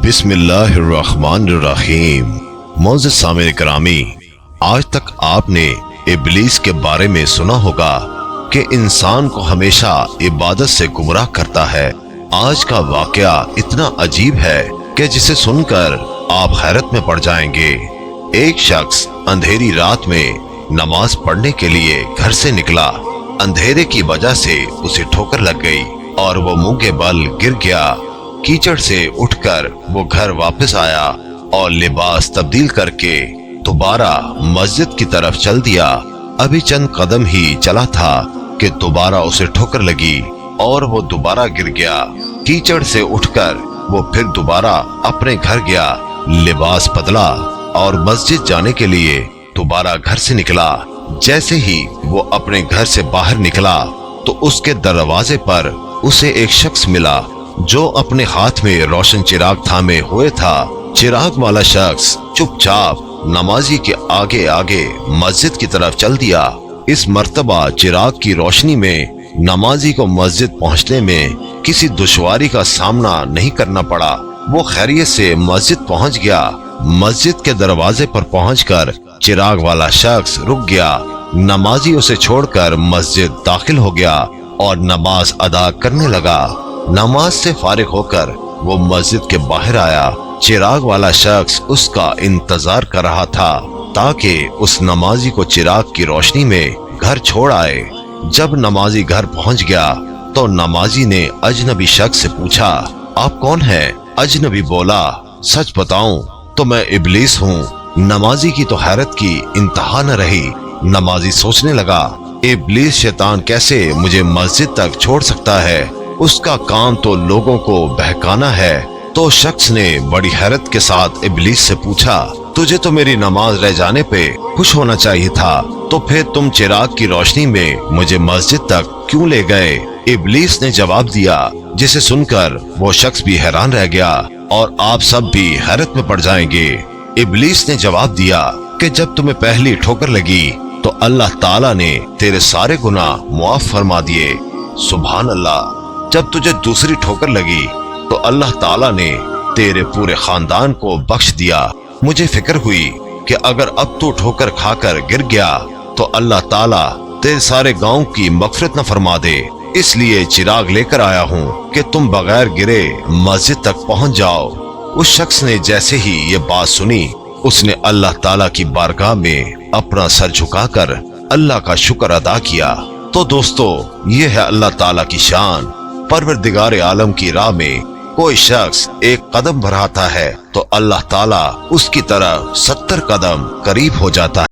बिस्मिल्लाहिर्रहमानिर्रहीम। मोअज़्ज़िज़ सामिन करामी, आज तक आपने इब्लीस के बारे में सुना होगा कि इंसान को हमेशा इबादत से गुमराह करता है। आज का वाकया इतना अजीब है कि जिसे सुनकर आप हैरत में पड़ जाएंगे। एक शख्स अंधेरी रात में नमाज पढ़ने के लिए घर से निकला। अंधेरे की वजह से उसे ठोकर लग गई और वो मुंह के बल गिर गया। कीचड़ से उठकर वो घर वापस आया और लिबास तब्दील करके दोबारा मस्जिद की तरफ चल दिया। अभी चंद कदम ही चला था कि दोबारा उसे ठोकर लगी और वो दोबारा गिर गया। कीचड़ से उठकर वो फिर दोबारा अपने घर गया, लिबास बदला और मस्जिद जाने के लिए दोबारा घर से निकला। जैसे ही वो अपने घर से बाहर निकला तो उसके दरवाजे पर उसे एक शख्स मिला जो अपने हाथ में रोशन चिराग थामे हुए था। चिराग वाला शख्स चुपचाप नमाजी के आगे आगे मस्जिद की तरफ चल दिया। इस मर्तबा चिराग की रोशनी में नमाजी को मस्जिद पहुंचने में किसी दुश्वारी का सामना नहीं करना पड़ा। वो खैरियत से मस्जिद पहुंच गया। मस्जिद के दरवाजे पर पहुंचकर चिराग वाला शख्स रुक गया। नमाजी उसे छोड़कर मस्जिद दाखिल हो गया और नमाज अदा करने लगा। नमाज से फारिग होकर वो मस्जिद के बाहर आया। चिराग वाला शख्स उसका इंतजार कर रहा था ताकि उस नमाजी को चिराग की रोशनी में घर छोड़ आए। जब नमाजी घर पहुंच गया तो नमाजी ने अजनबी शख्स से पूछा, आप कौन हैं? अजनबी बोला, सच बताऊं तो मैं इब्लीस हूँ। नमाजी की तो हैरत की इंतहा न रही। नमाजी सोचने लगा, इब्लीस शैतान कैसे मुझे मस्जिद तक छोड़ सकता है? उसका काम तो लोगों को बहकाना है। तो शख्स ने बड़ी हैरत के साथ इब्लीस से पूछा, तुझे तो मेरी नमाज रह जाने पे खुश होना चाहिए था, तो फिर तुम चिराग की रोशनी में मुझे मस्जिद तक क्यों ले गए? इब्लीस ने जवाब दिया, जिसे सुनकर वो शख्स भी हैरान रह गया और आप सब भी हैरत में पड़ जाएंगे। इब्लीस ने जवाब दिया कि जब तुम्हें पहली ठोकर लगी तो अल्लाह ताला ने तेरे सारे गुनाह मुआफ फरमा दिए। सुभान अल्लाह। जब तुझे दूसरी ठोकर लगी तो अल्लाह ताला ने तेरे पूरे खानदान को बख्श दिया। मुझे फिक्र हुई कि अगर अब तू ठोकर खाकर गिर गया तो अल्लाह ताला तेरे सारे गांव की मगफिरत न फरमा दे। इसलिए चिराग लेकर आया हूँ कि तुम बगैर गिरे मस्जिद तक पहुँच जाओ। उस शख्स ने जैसे ही ये बात सुनी उसने अल्लाह ताला की बारगाह में अपना सर झुकाकर अल्लाह का शुक्र अदा किया। तो दोस्तों, ये है अल्लाह ताला की शान। परवरदिगार आलम की राह में कोई शख्स एक कदम बढ़ाता है तो अल्लाह ताला उसकी तरफ 70 कदम करीब हो जाता है।